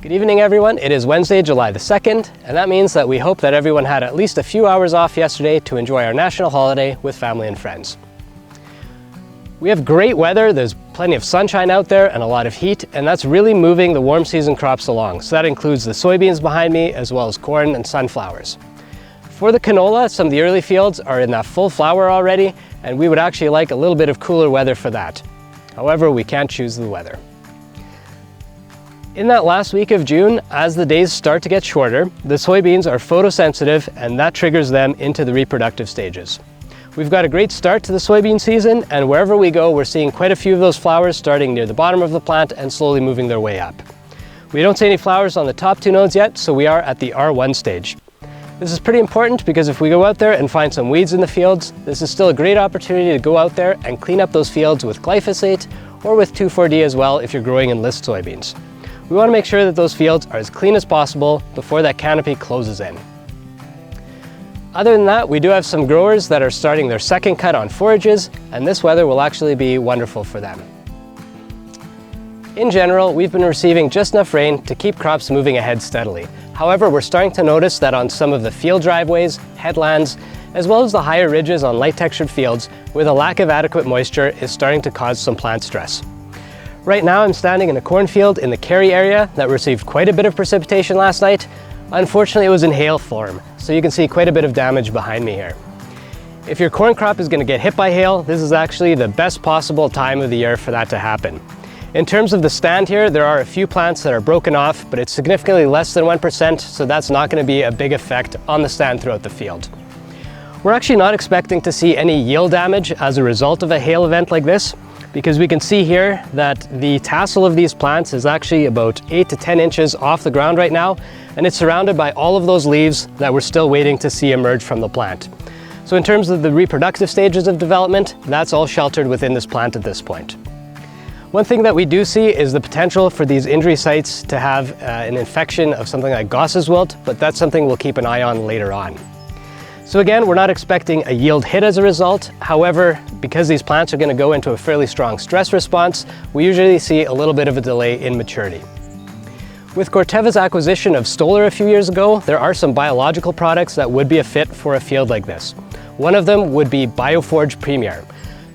Good evening, everyone. It is Wednesday, July the 2nd, and that means that we hope that everyone had at least a few hours off yesterday to enjoy our national holiday with family and friends. We have great weather, there's plenty of sunshine out there and a lot of heat, and that's really moving the warm season crops along. So that includes the soybeans behind me, as well as corn and sunflowers. For the canola, some of the early fields are in that full flower already, and we would actually like a little bit of cooler weather for that. However, we can't choose the weather. In that last week of June, as the days start to get shorter, the soybeans are photosensitive, and that triggers them into the reproductive stages. We've got a great start to the soybean season, and wherever we go, we're seeing quite a few of those flowers starting near the bottom of the plant and slowly moving their way up. We don't see any flowers on the top two nodes yet, so we are at the R1 stage. This is pretty important because if we go out there and find some weeds in the fields, this is still a great opportunity to go out there and clean up those fields with glyphosate or with 2,4-D as well if you're growing in list soybeans. We want to make sure that those fields are as clean as possible before that canopy closes in. Other than that, we do have some growers that are starting their second cut on forages, and this weather will actually be wonderful for them. In general, we've been receiving just enough rain to keep crops moving ahead steadily. However, we're starting to notice that on some of the field driveways, headlands, as well as the higher ridges on light textured fields, where the lack of adequate moisture is starting to cause some plant stress. Right now I'm standing in a cornfield in the Kerry area that received quite a bit of precipitation last night. Unfortunately, it was in hail form, so you can see quite a bit of damage behind me here. If your corn crop is going to get hit by hail, this is actually the best possible time of the year for that to happen. In terms of the stand here, there are a few plants that are broken off, but it's significantly less than 1%, so that's not going to be a big effect on the stand throughout the field. We're actually not expecting to see any yield damage as a result of a hail event like this, because we can see here that the tassel of these plants is actually about 8 to 10 inches off the ground right now, and it's surrounded by all of those leaves that we're still waiting to see emerge from the plant. So in terms of the reproductive stages of development, that's all sheltered within this plant at this point. One thing that we do see is the potential for these injury sites to have an infection of something like Gauss's wilt, but that's something we'll keep an eye on later on. So again, we're not expecting a yield hit as a result. However, because these plants are going to go into a fairly strong stress response, we usually see a little bit of a delay in maturity. With Corteva's acquisition of Stoller a few years ago, there are some biological products that would be a fit for a field like this. One of them would be Bioforge Premier.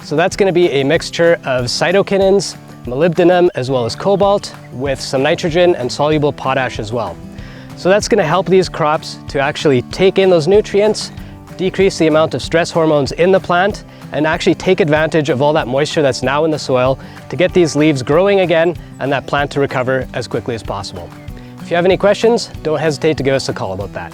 So that's going to be a mixture of cytokinins, molybdenum, as well as cobalt, with some nitrogen and soluble potash as well. So that's going to help these crops to actually take in those nutrients, decrease the amount of stress hormones in the plant, and actually take advantage of all that moisture that's now in the soil to get these leaves growing again and that plant to recover as quickly as possible. If you have any questions, don't hesitate to give us a call about that.